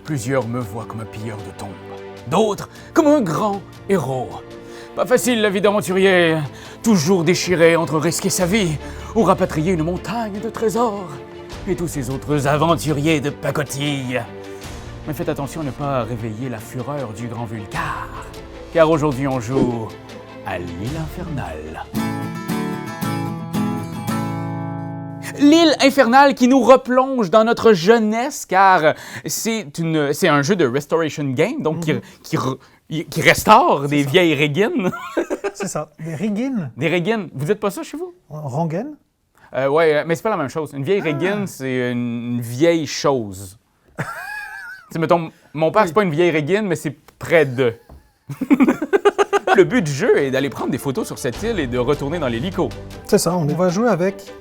Plusieurs me voient comme un pilleur de tombes, d'autres comme un grand héros. Pas facile la vie d'aventurier, toujours déchiré entre risquer sa vie ou rapatrier une montagne de trésors. Et tous ces autres aventuriers de pacotille. Mais faites attention à ne pas réveiller la fureur du grand Vulcar, car aujourd'hui on joue à l'île infernale. L'île infernale qui nous replonge dans notre jeunesse, car c'est un jeu de restoration game, donc qui restaure des vieilles régines. C'est ça, des régines. Des régines. Vous dites pas ça chez vous? Rengaine? Ouais, mais c'est pas la même chose. Une vieille régine, c'est une vieille chose. Tu sais, mettons, mon père, c'est pas une vieille régine, mais c'est près de. Le but du jeu est d'aller prendre des photos sur cette île et de retourner dans l'hélico. C'est ça, on va jouer avec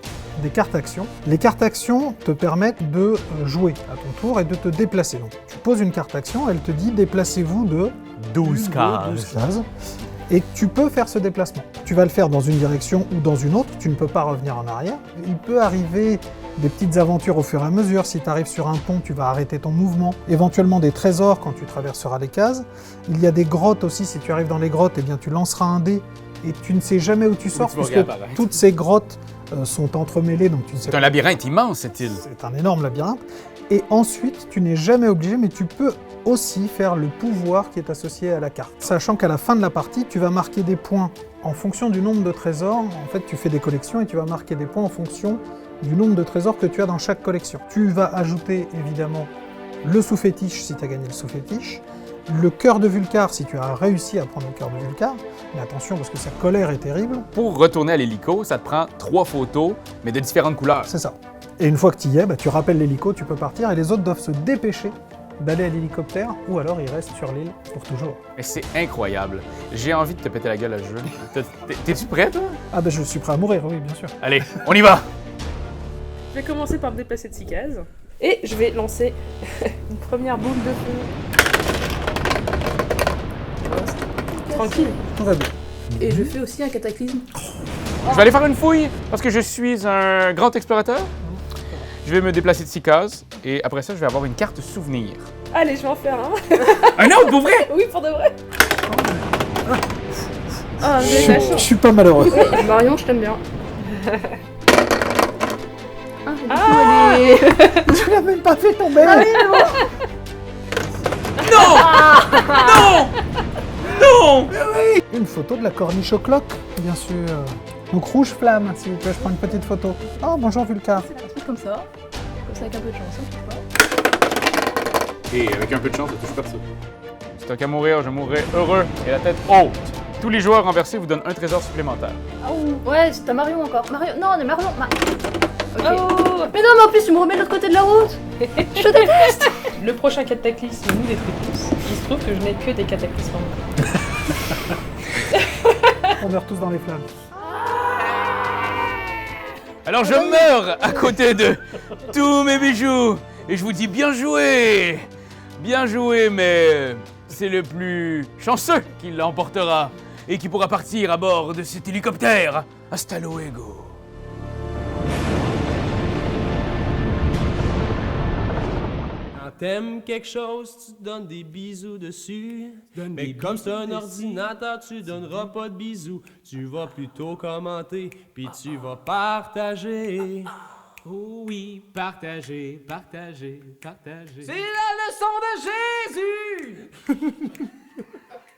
des cartes actions. Les cartes actions te permettent de jouer à ton tour et de te déplacer. Donc, tu poses une carte action, elle te dit déplacez-vous de 12 cases. 12 cases. Et tu peux faire ce déplacement. Tu vas le faire dans une direction ou dans une autre, tu ne peux pas revenir en arrière. Il peut arriver des petites aventures au fur et à mesure. Si tu arrives sur un pont, tu vas arrêter ton mouvement. Éventuellement des trésors quand tu traverseras les cases. Il y a des grottes aussi, si tu arrives dans les grottes, eh bien, tu lanceras un dé et tu ne sais jamais où tu sors puisque toutes ces grottes sont entremêlées. Donc tu ne sais C'est un labyrinthe immense, cette île. C'est un énorme labyrinthe. Et ensuite, tu n'es jamais obligé, mais tu peux aussi faire le pouvoir qui est associé à la carte. Sachant qu'à la fin de la partie, tu vas marquer des points en fonction du nombre de trésors. En fait, tu fais des collections et tu vas marquer des points en fonction du nombre de trésors que tu as dans chaque collection. Tu vas ajouter évidemment le sous-fétiche si tu as gagné le sous-fétiche, le cœur de Vulcar si tu as réussi à prendre le cœur de Vulcar, mais attention parce que sa colère est terrible. Pour retourner à l'hélico, ça te prend 3 photos, mais de différentes couleurs. C'est ça. Et une fois que tu y es, tu rappelles l'hélico, tu peux partir et les autres doivent se dépêcher d'aller à l'hélicoptère ou alors ils restent sur l'île pour toujours. Et c'est incroyable. J'ai envie de te péter la gueule à ce jeu. T'es-tu prêt, toi? Ah je suis prêt à mourir, oui, bien sûr. Allez, on y va! Je vais commencer par me déplacer de 6 cases. Et je vais lancer une première boule de feu. Tranquille. Tout va bien. Et je fais aussi un cataclysme. Je vais aller faire une fouille parce que je suis un grand explorateur. Je vais me déplacer de 6 cases et après ça, je vais avoir une carte souvenir. Allez, je vais en faire un. Un autre, pour vrai? Oui, pour de vrai. Ah, j'ai de la Je chance. suis pas malheureux. Oui, Marion, je t'aime bien. Ah, allez. Tu l'as même pas fait tomber. Non! Non! Non! Une photo de la corniche au clock, bien sûr. Donc rouge flamme, s'il vous plaît, je prends une petite photo. Oh, bonjour Vulcar. Comme ça avec un peu de chance, hein, pas. Et avec un peu de chance, ça touche personne. Si t'as qu'à mourir, je mourrai heureux et la tête haute. Tous les joueurs renversés vous donnent un trésor supplémentaire. Oh, ouais, c'est ta Marion encore. Marion, non, on est Marion. Ok. Oh. Mais non, mais en plus, tu me remets de l'autre côté de la route. Je déteste. Le prochain cataclysme nous détruit tous. Il se trouve que je n'ai que des cataclysmes en moi. On meurt tous dans les flammes. Alors je meurs à côté de tous mes bijoux et je vous dis bien joué! Bien joué, mais c'est le plus chanceux qui l'emportera et qui pourra partir à bord de cet hélicoptère. Hasta luego! Quand t'aimes quelque chose, tu donnes des bisous dessus. Mais comme c'est un ordinateur, tu donneras pas de bisous. Tu vas plutôt commenter, puis tu vas partager. Oh oui, partager, partager, partager. C'est la leçon de Jésus!